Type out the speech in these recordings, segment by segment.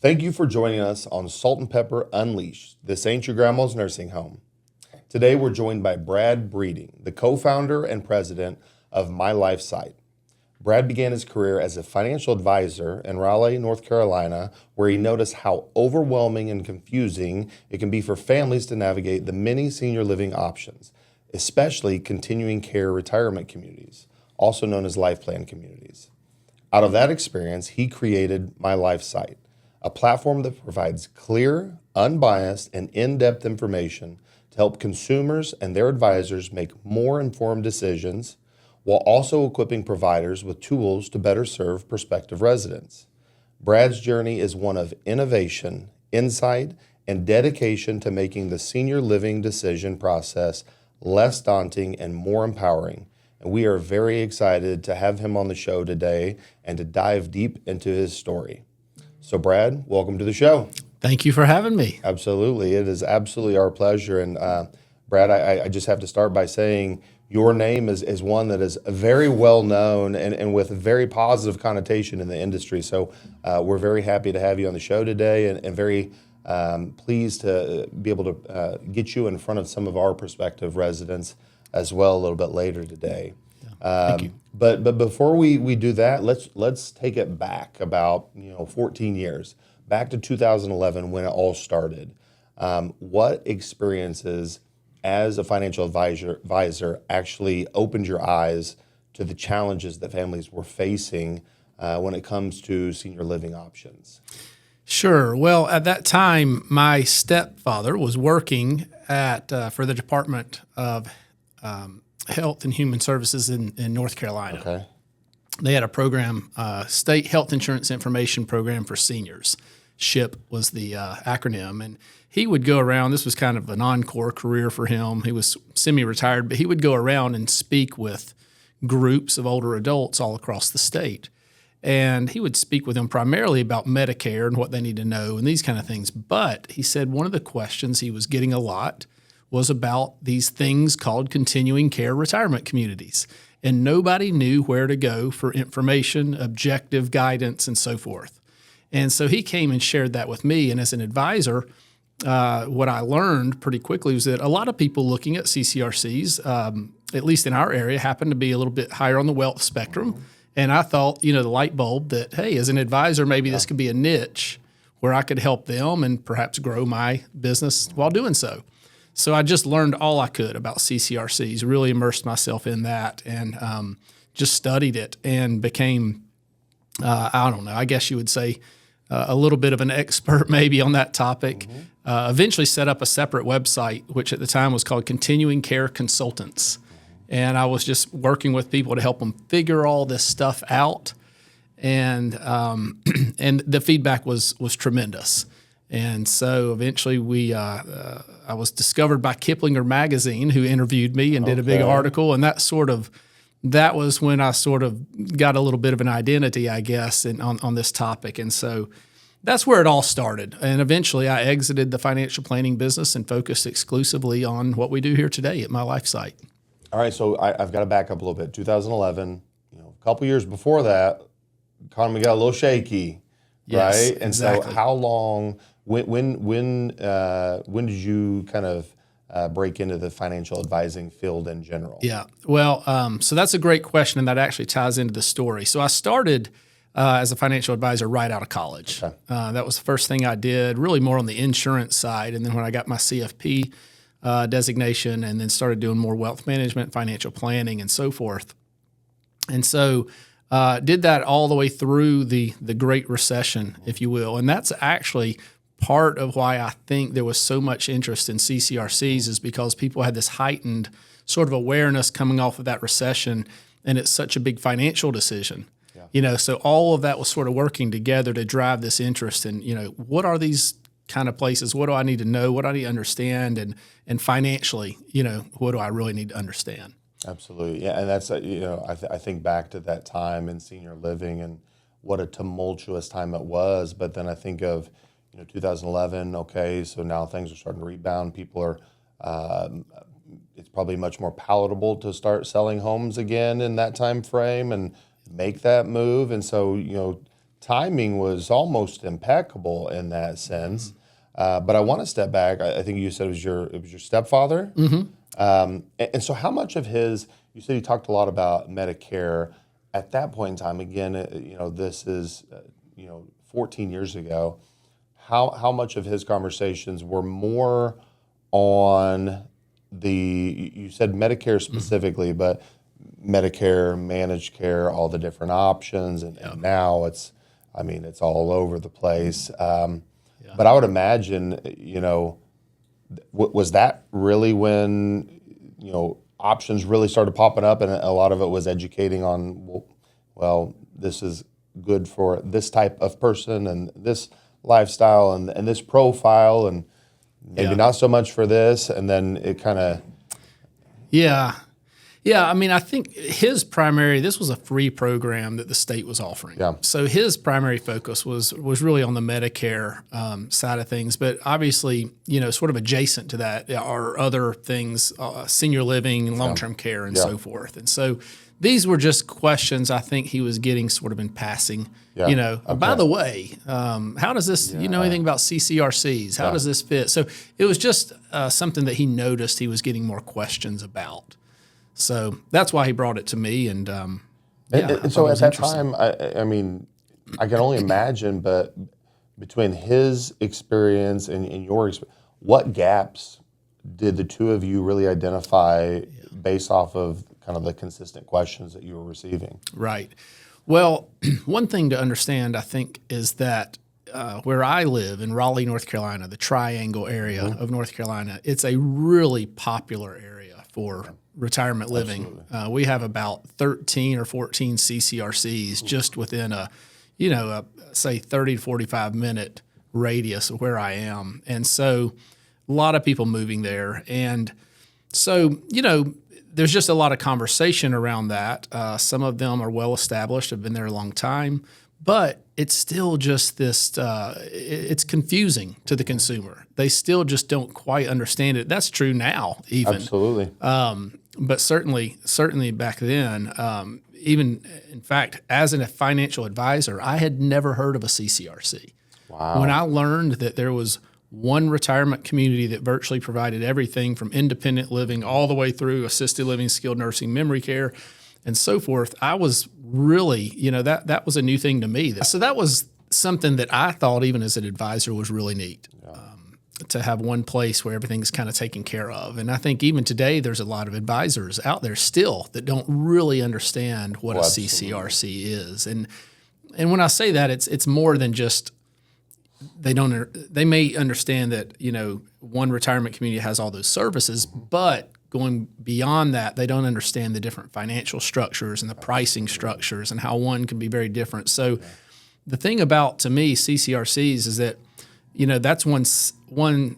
Thank you for joining us on Salt and Pepper Unleashed. This ain't your grandma's nursing home. Today we're joined by Brad Breeding, the co-founder and president of MyLifeSite. Brad began his career as a financial advisor in Raleigh, North Carolina, where he noticed how overwhelming and confusing it can be for families to navigate the many senior living options, especially continuing care retirement communities, also known as life plan communities. Out of that experience, he created MyLifeSite, a platform that provides clear, unbiased, and in-depth information to help consumers and their advisors make more informed decisions, while also equipping providers with tools to better serve prospective residents. Brad's journey is one of innovation, insight, and dedication to making the senior living decision process less daunting and more empowering. And we are very excited to have him on the show today and to dive deep into his story. So Brad, welcome to the show. Thank you for having me. Absolutely. It is absolutely our pleasure. And Brad, I just have to start by saying your name is one that is very well known and with a very positive connotation in the industry. So we're very happy to have you on the show today and very pleased to be able to get you in front of some of our prospective residents as well a little bit later today. Thank you. But before we do that, let's take it back about 14 years, back to 2011 when it all started. What experiences as a financial advisor actually opened your eyes to the challenges that families were facing when it comes to senior living options? Sure. Well, at that time, my stepfather was working for the Department of Health and Human Services in North Carolina. Okay. They had a program, State Health Insurance Information Program for Seniors. SHIP was the acronym. And he would go around. This was kind of an encore career for him. He was semi-retired, but he would go around and speak with groups of older adults all across the state. And he would speak with them primarily about Medicare and what they need to know and these kind of things. But he said one of the questions he was getting a lot was about these things called continuing care retirement communities. And nobody knew where to go for information, objective guidance, and so forth. And so he came and shared that with me. And as an advisor, what I learned pretty quickly was that a lot of people looking at CCRCs, at least in our area, happen to be a little bit higher on the wealth spectrum. And I thought, the light bulb that, hey, as an advisor, maybe this could be a niche where I could help them and perhaps grow my business while doing so. So I just learned all I could about CCRCs, really immersed myself in that and just studied it and became, I don't know, I guess you would say a little bit of an expert maybe on that topic. Eventually set up a separate website, which at the time was called Continuing Care Consultants. And I was just working with people to help them figure all this stuff out. And and the feedback was tremendous. And so eventually I was discovered by Kiplinger Magazine, who interviewed me and did a big article. And that was when I sort of got a little bit of an identity, I guess, on this topic. And so that's where it all started. And eventually I exited the financial planning business and focused exclusively on what we do here today at MyLifeSite. All right, so I've got to back up a little bit. 2011, a couple years before that, economy got a little shaky, Yes, right? And exactly. so how long, when did you kind of break into the financial advising field in general? Yeah. Well, so that's a great question, and that actually ties into the story. So I started as a financial advisor right out of college. Okay. That was the first thing I did, really more on the insurance side. And then when I got my CFP designation and then started doing more wealth management, financial planning, and so forth. And so did that all the way through the Great Recession, if you will. And that's actually part of why I think there was so much interest in CCRCs is because people had this heightened sort of awareness coming off of that recession, and it's such a big financial decision. Yeah. So all of that was sort of working together to drive this interest in, what are these kind of places? What do I need to know? What do I need to understand? And financially, what do I really need to understand? Absolutely. Yeah. And that's, I think back to that time in senior living and what a tumultuous time it was. But then I think of, 2011, okay, so now things are starting to rebound. People are, it's probably much more palatable to start selling homes again in that time frame and make that move. And so, timing was almost impeccable in that sense. But I want to step back. I think you said it was your stepfather. And so how much of his, you said he talked a lot about Medicare at that point in time. Again, this is, 14 years ago. How much of his conversations were more on you said Medicare specifically, but Medicare, managed care, all the different options, and now it's all over the place. But I would imagine, was that really when, options really started popping up, and a lot of it was educating on, well, this is good for this type of person and this lifestyle and this profile, and maybe not so much for this, and then it kind of... Yeah, I think this was a free program that the state was offering. Yeah. So his primary focus was really on the Medicare side of things, but obviously, sort of adjacent to that are other things, senior living, long-term care, and so forth. And so these were just questions I think he was getting sort of in passing. Yeah. By the way, how does this, you know anything about CCRCs? How does this fit? So it was just something that he noticed he was getting more questions about. So that's why he brought it to me, and so at that time, I can only imagine, but between his experience and your experience, what gaps did the two of you really identify based off of kind of the consistent questions that you were receiving? Right. Well, one thing to understand, I think, is that where I live in Raleigh, North Carolina, the Triangle area of North Carolina, it's a really popular area for retirement living. We have about 13 or 14 CCRCs just within say 30 to 45 minute radius of where I am. And so a lot of people moving there. And so, there's just a lot of conversation around that. Some of them are well established, have been there a long time, but it's still just this, it's confusing to the consumer. They still just don't quite understand it. That's true now, even. Absolutely. But certainly back then, even in fact, as a financial advisor, I had never heard of a CCRC. Wow. When I learned that there was one retirement community that virtually provided everything from independent living all the way through assisted living, skilled nursing, memory care, and so forth, I was really, that was a new thing to me. So that was something that I thought, even as an advisor, was really neat. To have one place where everything's kind of taken care of. And I think even today there's a lot of advisors out there still that don't really understand what a CCRC is. And when I say that, it's more than just they may understand that, one retirement community has all those services, but going beyond that, they don't understand the different financial structures and the pricing structures and how one can be very different. So the thing about, to me, CCRCs is that that's one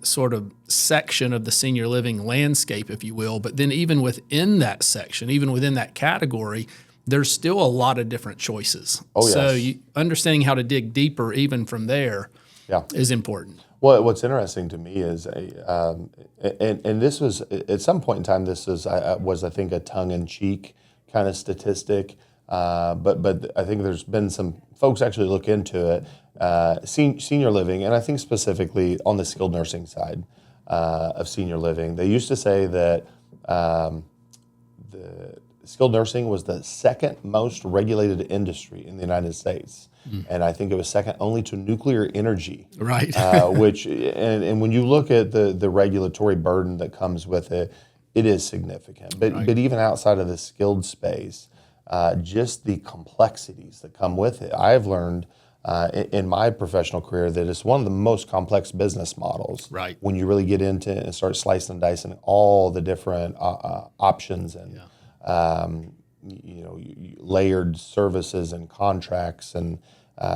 sort of section of the senior living landscape, if you will. But then even within that section, even within that category, there's still a lot of different choices. Oh, yes. So understanding how to dig deeper even from there is important. Well, what's interesting to me is, and this was, at some point in time, this was I think, a tongue-in-cheek kind of statistic. But I think there's been some folks actually look into it. Senior living, and I think specifically on the skilled nursing side of senior living, they used to say that the skilled nursing was the second most regulated industry in the United States. And I think it was second only to nuclear energy. Right. Which, and when you look at the regulatory burden that comes with it, it is significant. But even outside of the skilled space, just the complexities that come with it. I've learned in my professional career that it's one of the most complex business models. Right. When you really get into it and start slicing and dicing all the different options and layered services and contracts, and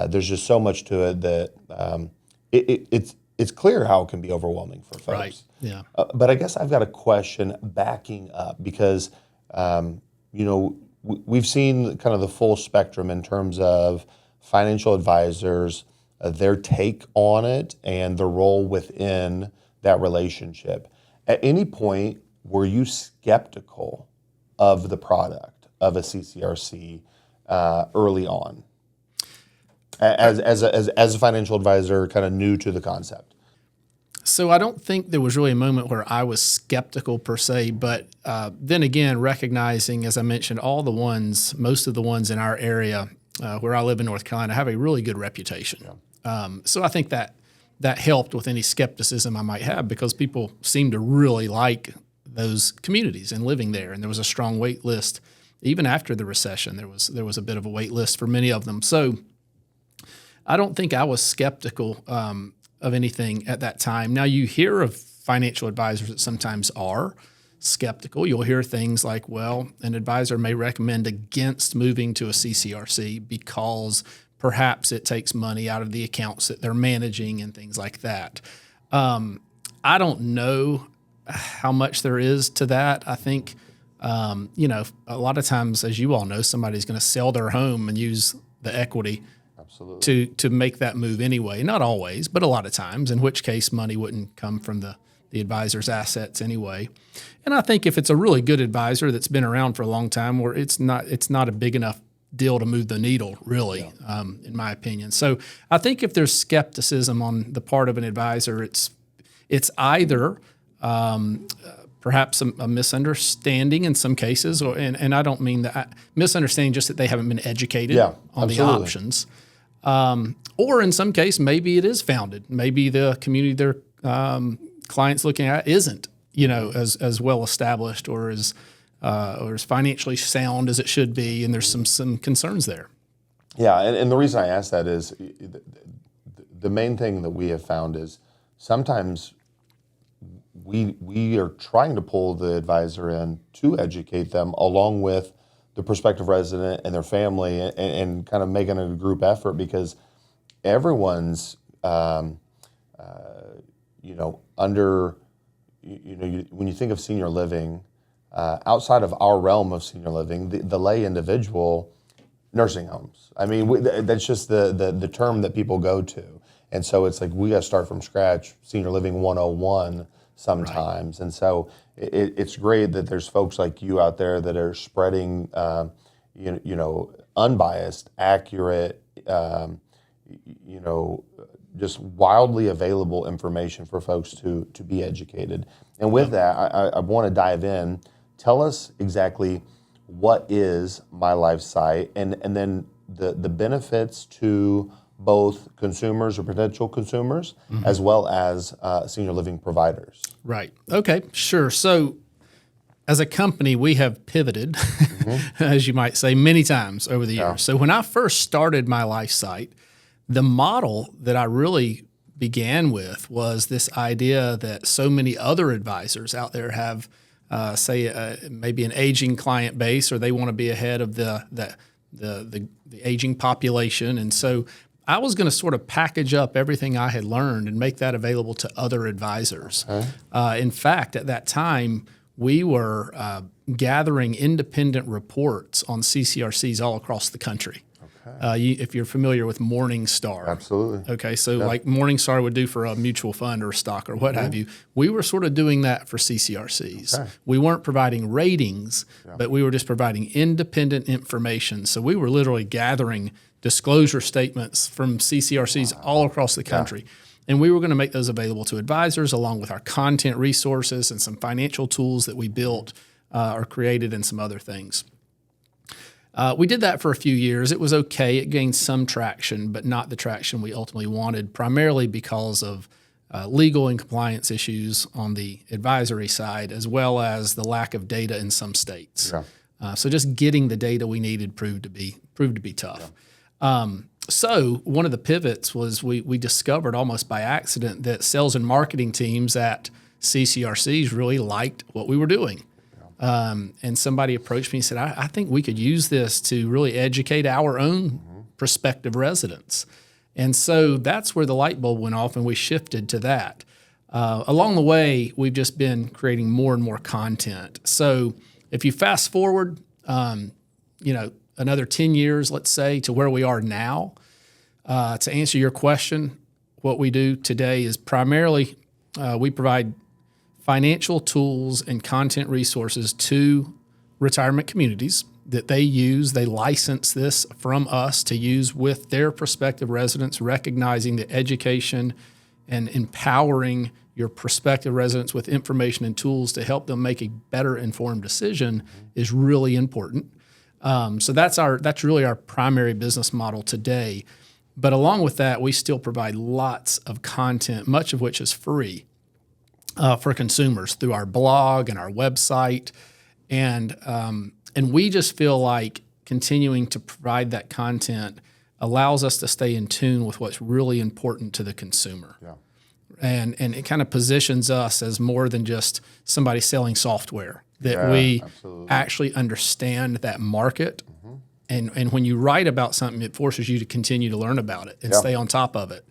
there's just so much to it that it's clear how it can be overwhelming for folks. Right. Yeah. But I guess I've got a question backing up because we've seen kind of the full spectrum in terms of financial advisors, their take on it, and the role within that relationship. At any point, were you skeptical of the product of a CCRC early on? as a financial advisor, kind of new to the concept? So I don't think there was really a moment where I was skeptical per se, but then again, recognizing, as I mentioned, most of the ones in our area where I live in North Carolina have a really good reputation. So I think that helped with any skepticism I might have, because people seem to really like those communities and living there. And there was a strong wait list. Even after the recession, there was a bit of a wait list for many of them. So I don't think I was skeptical of anything at that time. Now, you hear of financial advisors that sometimes are skeptical. You'll hear things like, well, an advisor may recommend against moving to a CCRC because perhaps it takes money out of the accounts that they're managing and things like that. I don't know how much there is to that. I think, a lot of times, as you all know, somebody's going to sell their home and use the equity to make that move anyway. Not always, but a lot of times, in which case money wouldn't come from the advisor's assets anyway. And I think if it's a really good advisor that's been around for a long time, or it's not a big enough deal to move the needle, really, in my opinion. So I think if there's skepticism on the part of an advisor, it's either perhaps a misunderstanding in some cases, and I don't mean that misunderstanding, just that they haven't been educated on the options. Or in some case, maybe it is founded. Maybe the community their clients looking at isn't, as well established or as financially sound as it should be, and there's some concerns there. Yeah, and the reason I ask that is the main thing that we have found is sometimes we are trying to pull the advisor in to educate them along with the prospective resident and their family, and kind of making it a group effort, because everyone's when you think of senior living, outside of our realm of senior living, the lay individual, nursing homes. I mean, that's just the term that people go to. And so it's like we got to start from scratch, senior living 101 sometimes. Right. And so it's great that there's folks like you out there that are spreading, unbiased, accurate, just wildly available information for folks to be educated. And with that, I want to dive in. Tell us exactly what is MyLifeSite, and then the benefits to both consumers or potential consumers, as well as senior living providers. Right. Okay, sure. So as a company, we have pivoted, as you might say, many times over the years. So when I first started MyLifeSite, the model that I really began with was this idea that so many other advisors out there have, maybe an aging client base, or they want to be ahead of the aging population. And so I was going to sort of package up everything I had learned and make that available to other advisors. In fact, at that time, we were gathering independent reports on CCRCs all across the country. If you're familiar with Morningstar. Absolutely. Okay, so like Morningstar would do for a mutual fund or a stock or what have you, we were sort of doing that for CCRCs. Okay. We weren't providing ratings, but we were just providing independent information. So we were literally gathering disclosure statements from CCRCs all across the country. And we were going to make those available to advisors, along with our content resources and some financial tools that we built or created, and some other things. We did that for a few years. It was okay. It gained some traction, but not the traction we ultimately wanted, primarily because of legal and compliance issues on the advisory side, as well as the lack of data in some states. So just getting the data we needed proved to be tough. So one of the pivots was we discovered almost by accident that sales and marketing teams at CCRCs really liked what we were doing. And somebody approached me and said, I think we could use this to really educate our own prospective residents. And so that's where the light bulb went off, and we shifted to that. Along the way, we've just been creating more and more content. So if you fast forward, another 10 years, let's say, to where we are now, to answer your question, what we do today is primarily we provide financial tools and content resources to retirement communities that they use. They license this from us to use with their prospective residents, recognizing that education and empowering your prospective residents with information and tools to help them make a better informed decision is really important. So that's really our primary business model today. But along with that, we still provide lots of content, much of which is free for consumers through our blog and our website. And we just feel like continuing to provide that content allows us to stay in tune with what's really important to the consumer. Yeah. And it kind of positions us as more than just somebody selling software, that we actually understand that market. And when you write about something, it forces you to continue to learn about it and stay on top of it.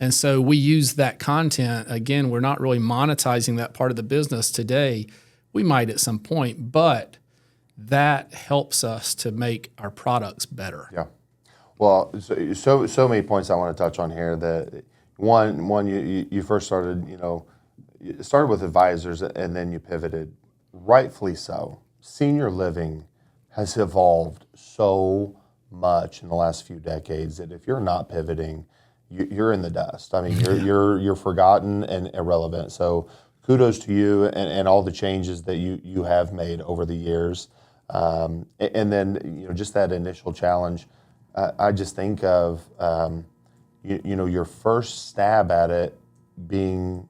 And so we use that content. Again, we're not really monetizing that part of the business today. We might at some point, but that helps us to make our products better. Yeah. Well, so many points I want to touch on here. That one you first started, you started with advisors and then you pivoted, rightfully so. Senior living has evolved so much in the last few decades that if you're not pivoting, you're in the dust. I mean, you're forgotten and irrelevant. So kudos to you and all the changes that you have made over the years. And then just that initial challenge. I just think of your first stab at it being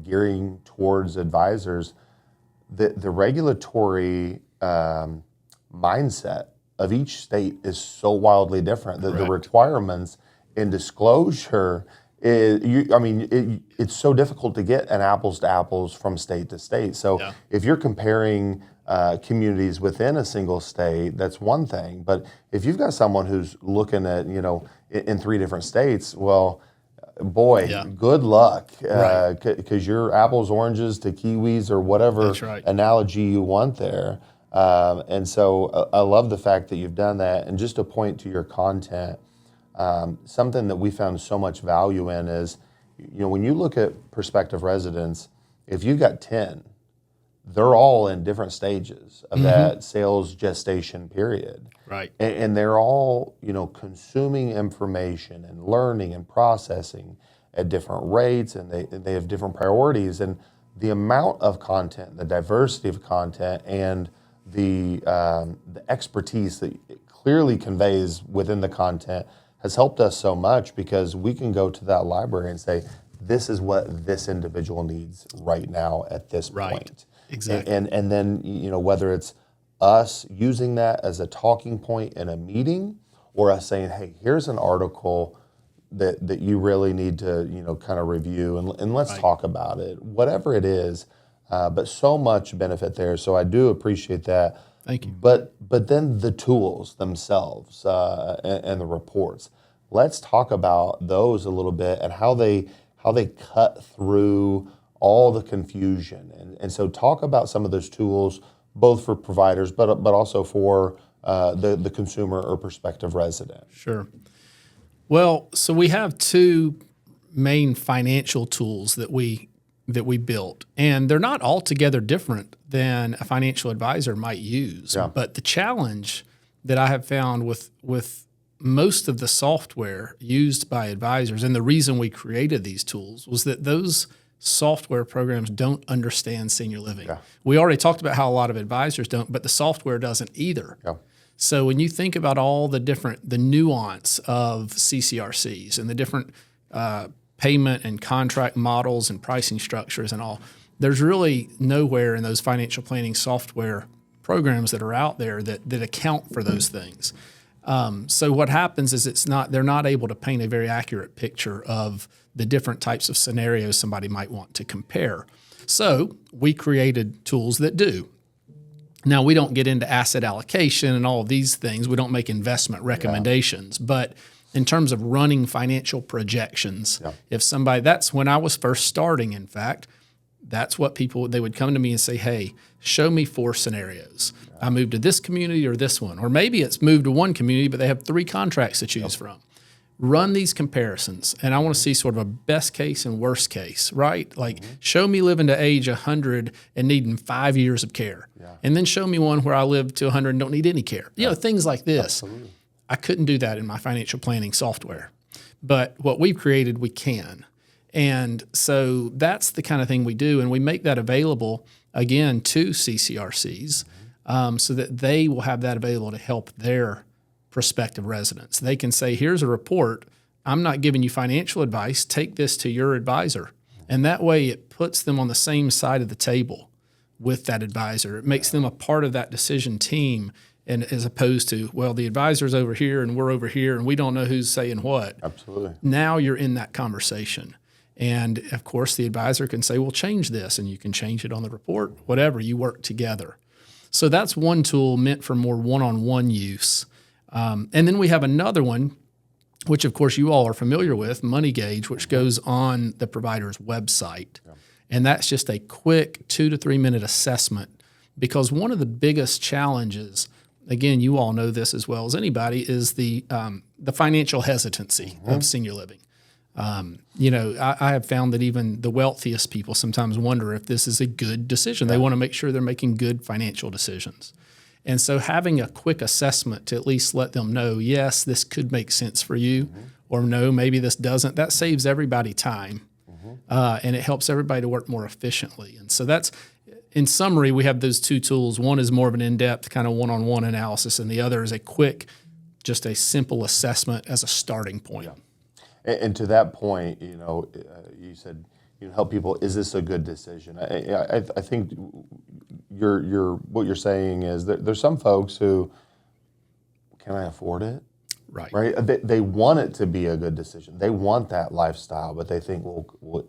gearing towards advisors. The regulatory mindset of each state is so wildly different. The requirements in disclosure it's so difficult to get an apples to apples from state to state. So if you're comparing communities within a single state, that's one thing. But if you've got someone who's looking at, in 3 different states, well, boy, good luck. Because you're apples, oranges to kiwis or whatever analogy you want there. And so I love the fact that you've done that. And just to point to your content, something that we found so much value in is, when you look at prospective residents, if you've got 10, they're all in different stages of that sales gestation period. Right. And they're all, consuming information and learning and processing at different rates, and they have different priorities. And the amount of content, the diversity of content, and the expertise that it clearly conveys within the content has helped us so much, because we can go to that library and say, this is what this individual needs right now at this point. Exactly. And then, whether it's us using that as a talking point in a meeting, or us saying, hey, here's an article that you really need to, kind of review and let's talk about it, whatever it is. But so much benefit there. So I do appreciate that. Thank you. But then the tools themselves and the reports. Let's talk about those a little bit and how they cut through all the confusion. And so talk about some of those tools, both for providers, but also for the consumer or prospective resident. Sure. Well, so we have 2 main financial tools that we built, and they're not altogether different than a financial advisor might use. Yeah. But the challenge that I have found with most of the software used by advisors, and the reason we created these tools, was that those software programs don't understand senior living. Yeah. We already talked about how a lot of advisors don't, but the software doesn't either. Yeah. So when you think about all the nuance of CCRCs and the different payment and contract models and pricing structures and all, there's really nowhere in those financial planning software programs that are out there that account for those things. So what happens is they're not able to paint a very accurate picture of the different types of scenarios somebody might want to compare. So we created tools that do. Now, we don't get into asset allocation and all of these things. We don't make investment recommendations. But in terms of running financial projections, if somebody, that's when I was first starting, in fact, that's what they would come to me and say, hey, show me 4 scenarios. I moved to this community or this one. Or maybe it's moved to one community, but they have 3 contracts to choose from. run these comparisons, and I want to see sort of a best case and worst case, right? Like, show me living to age 100 and needing 5 years of care, and then show me one where I live to 100 and don't need any care. You know, things like this. Absolutely. I couldn't do that in my financial planning software, but what we've created, we can. And so that's the kind of thing we do, and we make that available, again, to CCRCs so that they will have that available to help their prospective residents. They can say, here's a report. I'm not giving you financial advice. Take this to your advisor. And that way it puts them on the same side of the table with that advisor. It makes them a part of that decision team, and as opposed to, well, the advisor's over here and we're over here and we don't know who's saying what. Absolutely. Now you're in that conversation. And of course, the advisor can say, well, change this, and you can change it on the report, whatever. You work together. So that's one tool meant for more one-on-one use. And then we have another one, which of course you all are familiar with, Money Gauge, which goes on the provider's website. Yeah. And that's just a quick 2 to 3 minute assessment, because one of the biggest challenges, again, you all know this as well as anybody, is the financial hesitancy of senior living. You know, I have found that even the wealthiest people sometimes wonder if this is a good decision. They want to make sure they're making good financial decisions. And so having a quick assessment to at least let them know, yes, this could make sense for you, or no, maybe this doesn't, that saves everybody time. And it helps everybody to work more efficiently. And so that's, in summary, we have those two tools. One is more of an in-depth kind of one-on-one analysis, and the other is a quick, just a simple assessment as a starting point. Yeah. And to that point, you know, you said you help people. Is this a good decision? I think what you're saying is that there's some folks who, can I afford it? Right. Right. They want it to be a good decision. They want that lifestyle, but they think, well,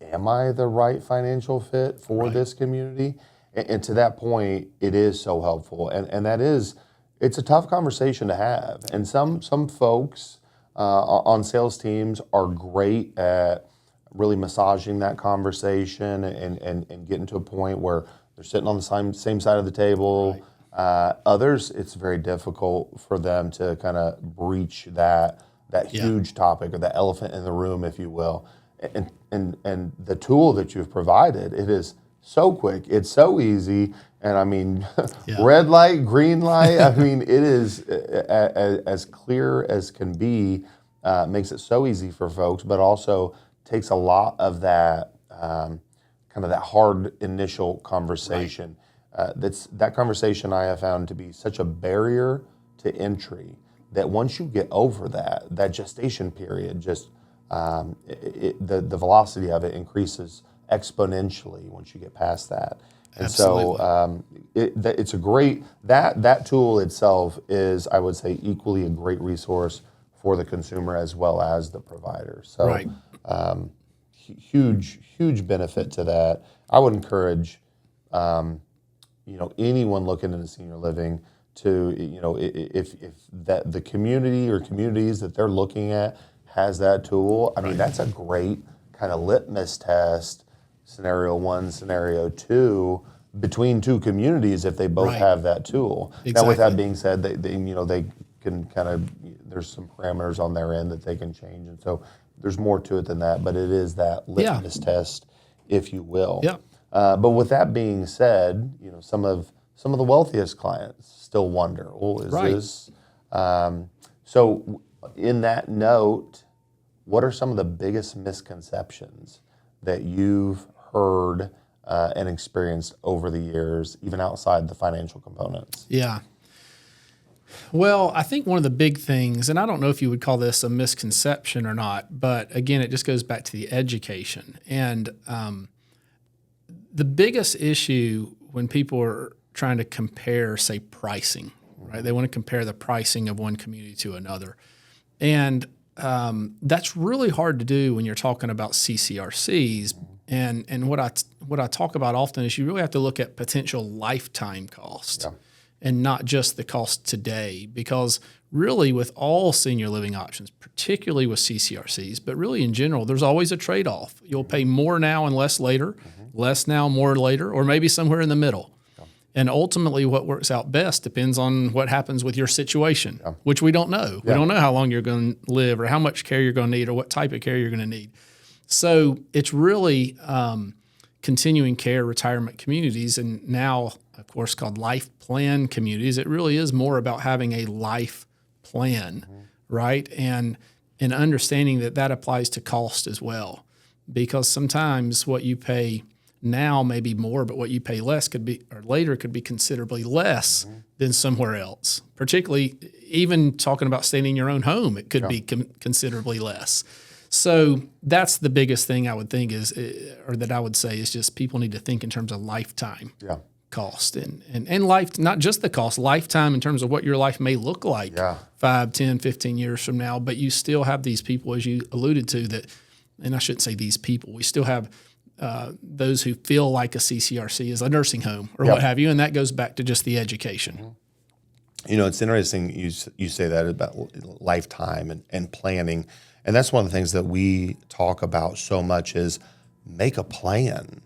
am I the right financial fit for this community? And to that point, it is so helpful, and that is, it's a tough conversation to have. And some folks on sales teams are great at really massaging that conversation and getting to a point where they're sitting on the same side of the table. Right. Others, it's very difficult for them to kind of breach that huge topic, or the elephant in the room, if you will. And the tool that you've provided, it is so quick, it's so easy, and I mean, red light, green light. I mean, it is as clear as can be. Makes it so easy for folks, but also takes a lot of that kind of that hard initial conversation. Right. That conversation I have found to be such a barrier to entry that once you get over that gestation period, just the velocity of it increases exponentially once you get past that. And Absolutely. So it's a great, that tool itself is, I would say, equally a great resource for the consumer as well as the provider. So right. Huge benefit to that. I would encourage anyone looking into senior living to, if that the community or communities that they're looking at has that tool. I mean, that's a great kind of litmus test, scenario 1, scenario 2, between two communities if they both have that tool. Exactly. Now, with that being said, they can kind of, there's some parameters on their end that they can change, and so there's more to it than that. But it is that litmus test, if you will. Yeah. But with that being said, some of the wealthiest clients still wonder, well, is this? So in that note, what are some of the biggest misconceptions that you've heard and experienced over the years, even outside the financial components? Yeah. Well, I think one of the big things, and I don't know if you would call this a misconception or not, but again, it just goes back to the education. And the biggest issue when people are trying to compare, say, pricing, right? They want to compare the pricing of one community to another. And that's really hard to do when you're talking about CCRCs. And what I talk about often is you really have to look at potential lifetime cost and not just the cost today, because really with all senior living options, particularly with CCRCs, but really in general, there's always a trade-off. You'll pay more now and less later, less now, more later, or maybe somewhere in the middle. And ultimately what works out best depends on what happens with your situation, which we don't know. We don't know how long you're going to live or how much care you're going to need or what type of care you're going to need. So it's really continuing care retirement communities, and now, of course, called life plan communities. It really is more about having a life plan, right? And understanding that applies to cost as well, because sometimes what you pay now may be more, but what you pay less could be, or later could be considerably less than somewhere else. Particularly, even talking about staying in your own home, it could be considerably less. So that's the biggest thing I would think is, or that I would say is just people need to think in terms of lifetime cost and life, not just the cost, lifetime in terms of what your life may look like 5, 10, 15 years from now. But you still have these people, as you alluded to, that, and I shouldn't say these people, we still have those who feel like a CCRC is a nursing home or what have you, and that goes back to just the education. You know, it's interesting you say that about lifetime and planning, and that's one of the things that we talk about so much is make a plan,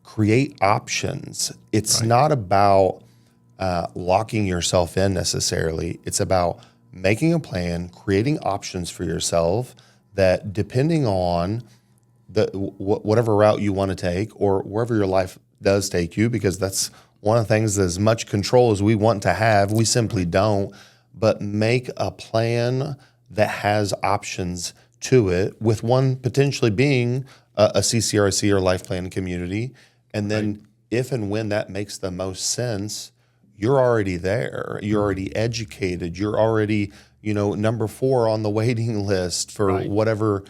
create options. It's not about locking yourself in necessarily. It's about making a plan, creating options for yourself that, depending on whatever route you want to take or wherever your life does take you, because that's one of the things, as much control as we want to have, we simply don't, but make a plan that has options to it, with one potentially being a CCRC or life plan community. And then if and when that makes the most sense, you're already there. You're already educated. You're already, number 4 on the waiting list for whatever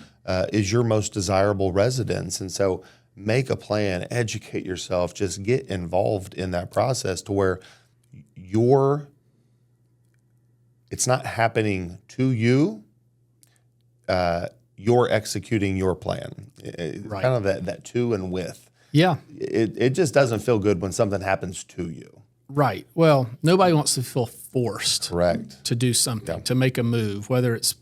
is your most desirable residence. And so make a plan, educate yourself, just get involved in that process to where it's not happening to you, you're executing your plan. Kind of that to and with. Yeah. It just doesn't feel good when something happens to you. Right. Well, nobody wants to feel forced to do something, to make a move, whether it's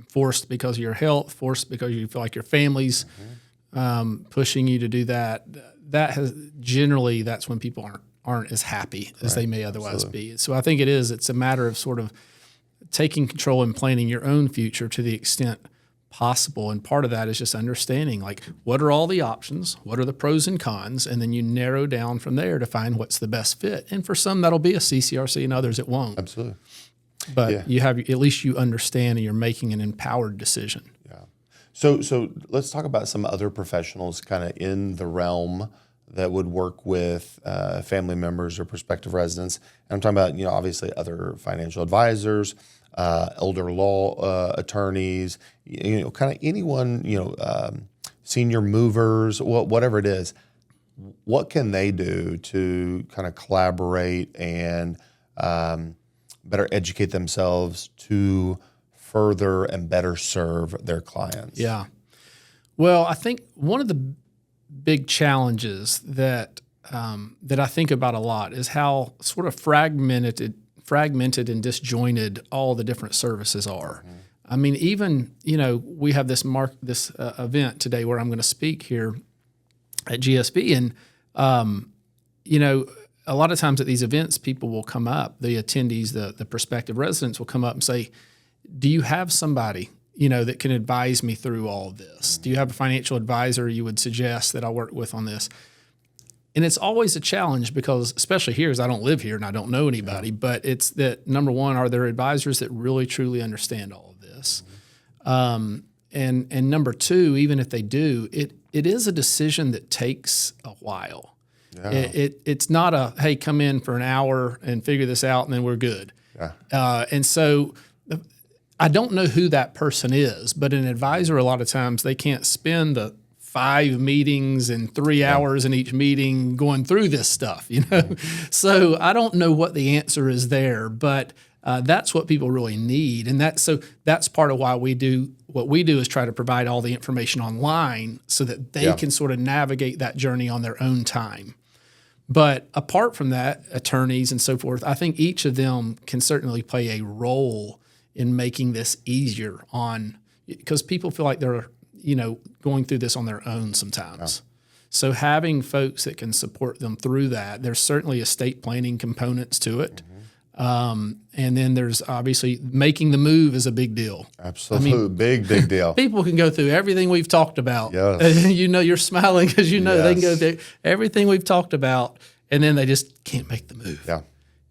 forced because of your health, forced because you feel like your family's pushing you to do that. That's when people aren't as happy as they may otherwise be. So I think it's a matter of sort of taking control and planning your own future to the extent possible. And part of that is just understanding, like, what are all the options? What are the pros and cons? And then you narrow down from there to find what's the best fit. And for some, that'll be a CCRC, and others it won't. Absolutely. But you have, at least you understand, and you're making an empowered decision. Yeah. So let's talk about some other professionals kind of in the realm that would work with family members or prospective residents. And I'm talking about, obviously other financial advisors, elder law attorneys, kind of anyone, senior movers, whatever it is. What can they do to kind of collaborate and better educate themselves to further and better serve their clients? Yeah. Well, I think one of the big challenges that I think about a lot is how sort of fragmented and disjointed all the different services are. Mm-hmm. I mean, even, we have this event today where I'm going to speak here at GSB, and, a lot of times at these events, people will come up, the attendees, the prospective residents will come up and say, do you have somebody, that can advise me through all of this? Do you have a financial advisor you would suggest that I work with on this? And it's always a challenge because, especially here, as I don't live here and I don't know anybody, but it's that, number one, are there advisors that really, truly understand all of this? And number two, even if they do, it is a decision that takes a while. Yeah. It's not a, hey, come in for an hour and figure this out and then we're good. Yeah. And so I don't know who that person is, but an advisor, a lot of times, they can't spend the 5 meetings and 3 hours in each meeting going through this stuff, So I don't know what the answer is there, but that's what people really need. And that's part of why we do what we do, is try to provide all the information online so that they can sort of navigate that journey on their own time. But apart from that, attorneys and so forth, I think each of them can certainly play a role in making this easier because people feel like they're, going through this on their own sometimes. So having folks that can support them through that, there's certainly estate planning components to it. And then there's obviously making the move is a big deal. Absolutely. Big deal. People can go through everything we've talked about. Yes. You're smiling because they can go Yes. through everything we've talked about, and then they just can't make the move. Yeah.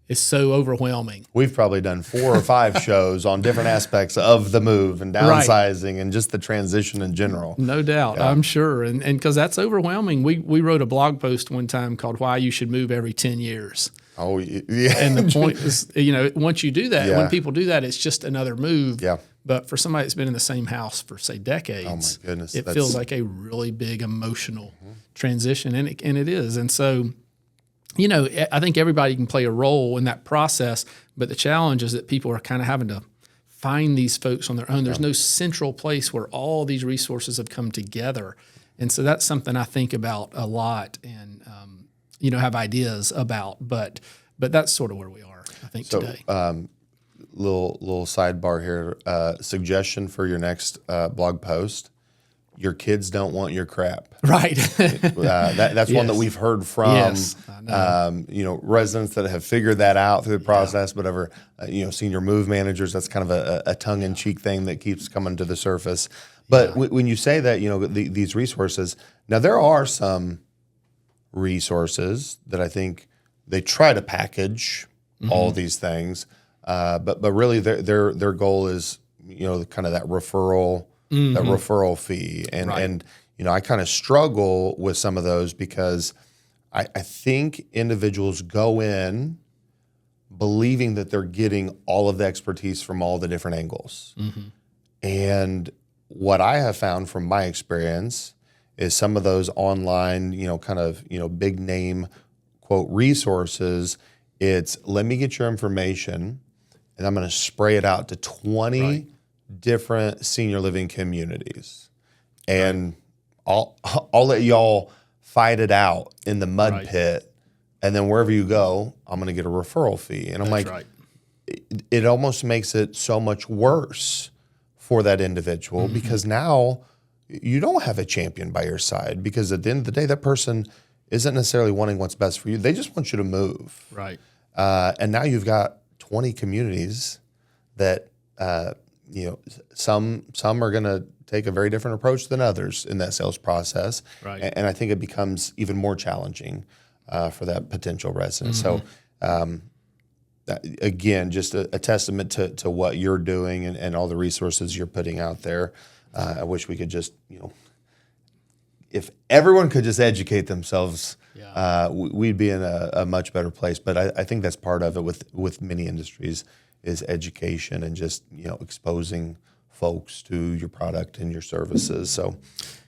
It's so overwhelming. We've probably done 4 or 5 shows on different aspects of the move and downsizing and just the transition in general. No doubt, I'm sure. And because that's overwhelming. We wrote a blog post one time called Why You Should Move Every 10 Years. Oh, yeah. And the point is, once you do that, when people do that, it's just another move. Yeah. But for somebody that's been in the same house for, say, decades, Oh, my goodness. it feels like a really big emotional transition, and it is. And so, I think everybody can play a role in that process, but the challenge is that people are kind of having to find these folks on their own. There's no central place where all these resources have come together. And so that's something I think about a lot and, have ideas about. But that's sort of where we are, I think, today. Little sidebar here. Suggestion for your next blog post. Your kids don't want your crap. Right. That's one that we've heard from, Yes, I know. residents that have figured that out through the process, whatever, senior move managers, that's kind of a tongue-in-cheek thing that keeps coming to the surface. But when you say that, these resources, now there are some resources that I think they try to package all these things, but really their goal is, kind of that referral, that referral fee. And I kind of struggle with some of those because I think individuals go in believing that they're getting all of the expertise from all the different angles. And what I have found from my experience is some of those online, big name, quote, resources, it's let me get your information and I'm going to spray it out to 20 different senior living communities. And I'll let y'all fight it out in the mud pit. And then wherever you go, I'm going to get a referral fee. And I'm it almost makes it so much worse for that individual because now you don't have a champion by your side because at the end of the day, that person isn't necessarily wanting what's best for you. They just want you to move. Right. And now you've got 20 communities that, some are going to take a very different approach than others in that sales process. Right. And I think it becomes even more challenging for that potential resident. So, again, just a testament to what you're doing and all the resources you're putting out there. I wish we could just, if everyone could just educate themselves, we'd be in a much better place. But I think that's part of it with many industries is education and just, exposing folks to your product and your services. So,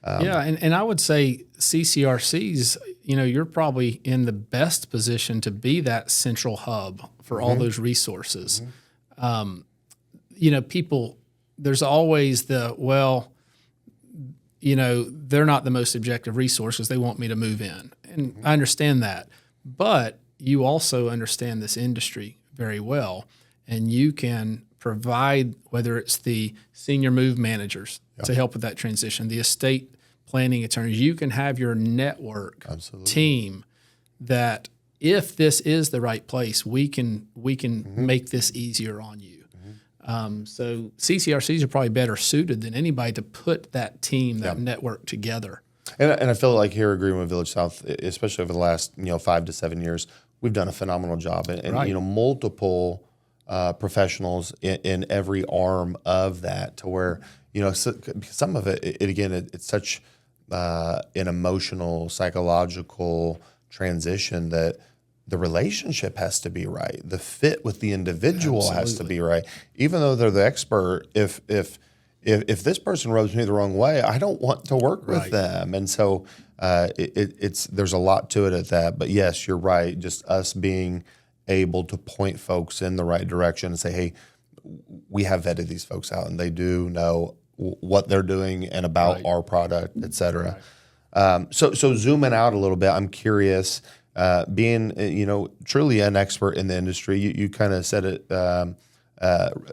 and I would say CCRCs, you're probably in the best position to be that central hub for all those resources. People, there's always they're not the most objective resources. They want me to move in. And I understand that. But you also understand this industry very well. And you can provide, whether it's the senior move managers to help with that transition, the estate planning attorneys, you can have your network team that if this is the right place, we can make this easier on you. So CCRCs are probably better suited than anybody to put that team, that network together. And I feel like here at Greenwood Village South, especially over the last 5 to 7 years, we've done a phenomenal job, and multiple professionals in every arm of that, to where some of it's such an emotional, psychological transition that the relationship has to be right. The fit with the individual has to be right. Even though they're the expert, if this person rubs me the wrong way, I don't want to work with them. And so there's a lot to it at that. But yes, you're right. Just us being able to point folks in the right direction and say, hey, we have vetted these folks out and they do know what they're doing and about our product, et cetera. So zooming out a little bit, I'm curious, being, truly an expert in the industry, you kind of said it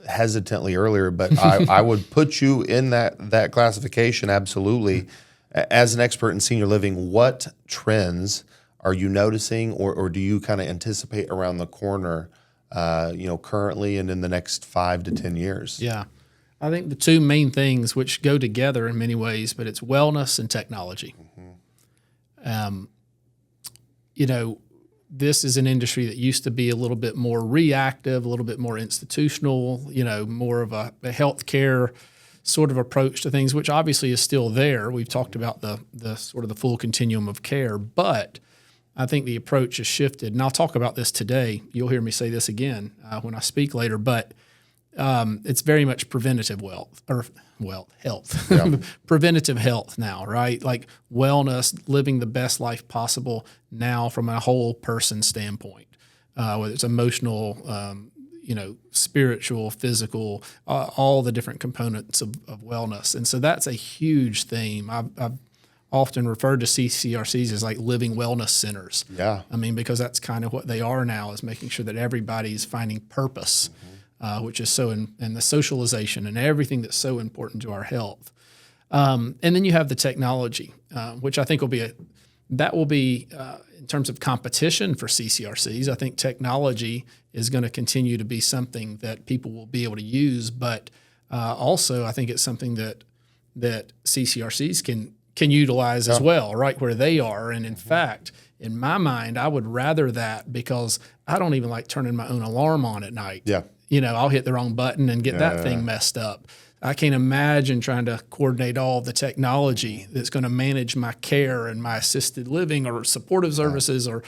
hesitantly earlier, but I would put you in that classification, absolutely. As an expert in senior living, what trends are you noticing, or do you kind of anticipate around the corner, currently and in the next 5 to 10 years? Yeah. I think the two main things which go together in many ways, but it's wellness and technology. This is an industry that used to be a little bit more reactive, a little bit more institutional, more of a healthcare sort of approach to things, which obviously is still there. We've talked about the sort of the full continuum of care, but I think the approach has shifted. And I'll talk about this today. You'll hear me say this again when I speak later, but it's very much preventative health, Yeah. preventative health now, right? Like wellness, living the best life possible now from a whole person standpoint, whether it's emotional, spiritual, physical, all the different components of wellness. And so that's a huge theme. I've often referred to CCRCs as like living wellness centers. Yeah. I mean, because that's kind of what they are now, is making sure that everybody's finding purpose, which is and the socialization and everything that's so important to our health. And then you have the technology, which I think will be in terms of competition for CCRCs. I think technology is going to continue to be something that people will be able to use, but also I think it's something that CCRCs can utilize as well, right where they are. And in fact, in my mind, I would rather that, because I don't even like turning my own alarm on at night. Yeah. I'll hit the wrong button and get that thing messed up. I can't imagine trying to coordinate all the technology that's going to manage my care and my assisted living or supportive services or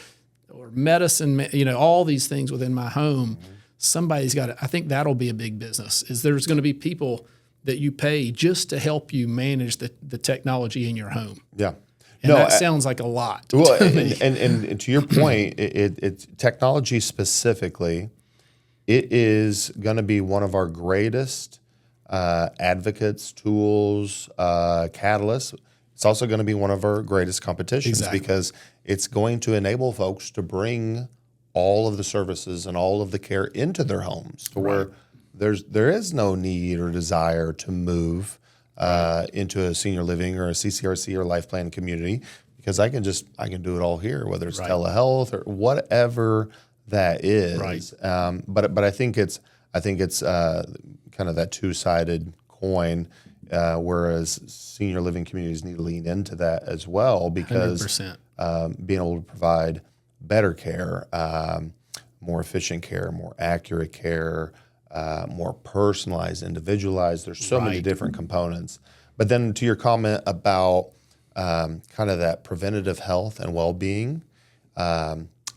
medicine, all these things within my home. Somebody's got to, I think that'll be a big business, is there's going to be people that you pay just to help you manage the technology in your home. Yeah. And that sounds like a lot. Well, and to your point, it's technology specifically, it is going to be one of our greatest advocates, tools, catalysts. It's also going to be one of our greatest competitions because it's going to enable folks to bring all of the services and all of the care into their homes to where there is no need or desire to move into a senior living or a CCRC or life plan community, because I can do it all here, whether it's telehealth or whatever that is. Right. But I think it's kind of that two-sided coin, whereas senior living communities need to lean into that as well, because being able to provide better care, more efficient care, more accurate care, more personalized, individualized. There's so many different components. But then to your comment about kind of that preventative health and well-being,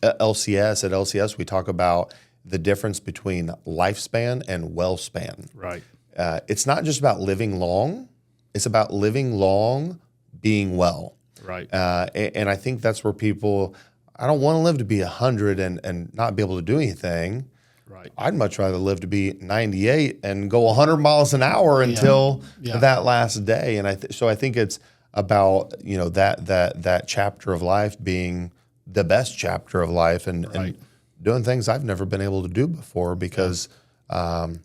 at LCS, we talk about the difference between lifespan and well-span. Right. It's not just about living long. It's about living long, being well. Right. And I think that's where people, I don't want to live to be 100 and not be able to do anything. Right. I'd much rather live to be 98 and go 100 miles an hour until that last day. And so I think it's about, that chapter of life being the best chapter of life and doing things I've never been able to do before, because I'm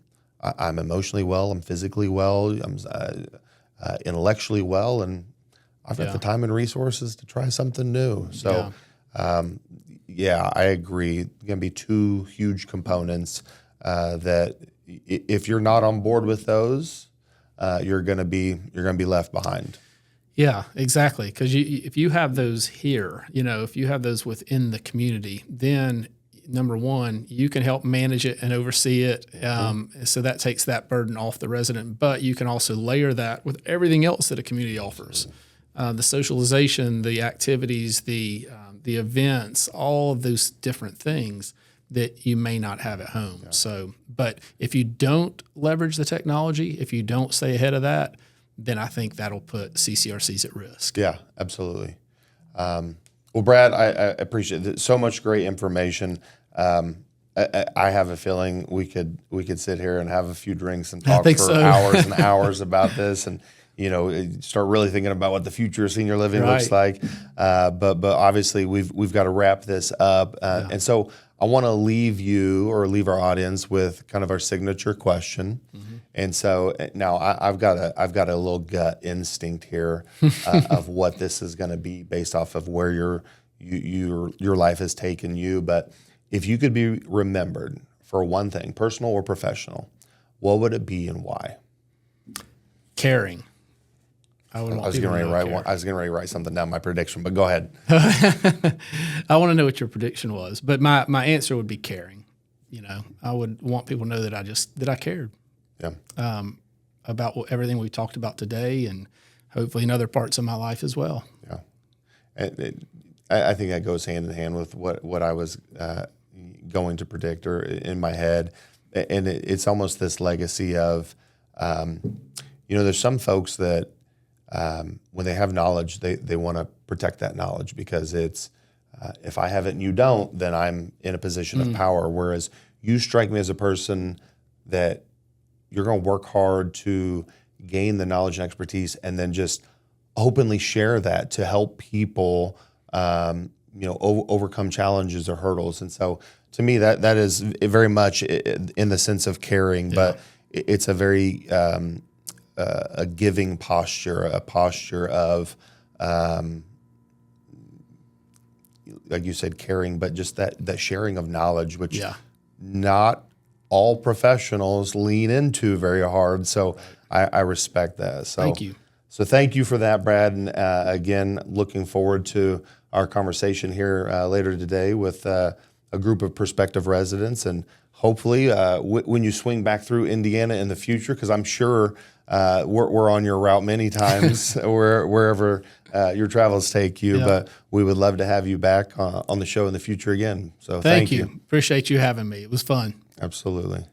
emotionally well, I'm physically well, I'm intellectually well, and I've got the time and resources to try something new. So, I agree. Going to be two huge components that if you're not on board with those, you're going to be left behind. Yeah, exactly. Because if you have those here, if you have those within the community, then number one, you can help manage it and oversee it. So that takes that burden off the resident. But you can also layer that with everything else that a community offers. The socialization, the activities, the events, all of those different things that you may not have at home. Yeah. So, but if you don't leverage the technology, if you don't stay ahead of that, then I think that'll put CCRCs at risk. Yeah, absolutely. Well, Brad, I appreciate it. So much great information. I have a feeling we could sit here and have a few drinks and talk for hours and hours about this, and start really thinking about what the future of senior living looks like. But obviously we've got to wrap this up, and so I want to leave you or leave our audience with kind of our signature question, And so now I've got a little gut instinct here of what this is going to be based off of where your life has taken you. But if you could be remembered for one thing, personal or professional, what would it be and why? Caring. I was getting ready to write something down, my prediction, but go ahead. I want to know what your prediction was, but my answer would be caring. I would want people to know that I cared. Yeah. About everything we talked about today, and hopefully in other parts of my life as well. Yeah. I think that goes hand in hand with what I was going to predict or in my head. And it's almost this legacy of, there's some folks that when they have knowledge, they want to protect that knowledge because it's, if I have it and you don't, then I'm in a position of power. Whereas you strike me as a person that you're going to work hard to gain the knowledge and expertise and then just openly share that to help people, overcome challenges or hurdles. And so to me, that is very much in the sense of caring, but it's a very a giving posture, a posture of, like you said, caring, but just that sharing of knowledge, which not all professionals lean into very hard. So I respect that. So thank you. So thank you for that, Brad. And again, looking forward to our conversation here later today with a group of prospective residents, and hopefully when you swing back through Indiana in the future, because I'm sure we're on your route many times wherever your travels take you, but we would love to have you back on the show in the future again. So thank you. Appreciate you having me. It was fun. Absolutely.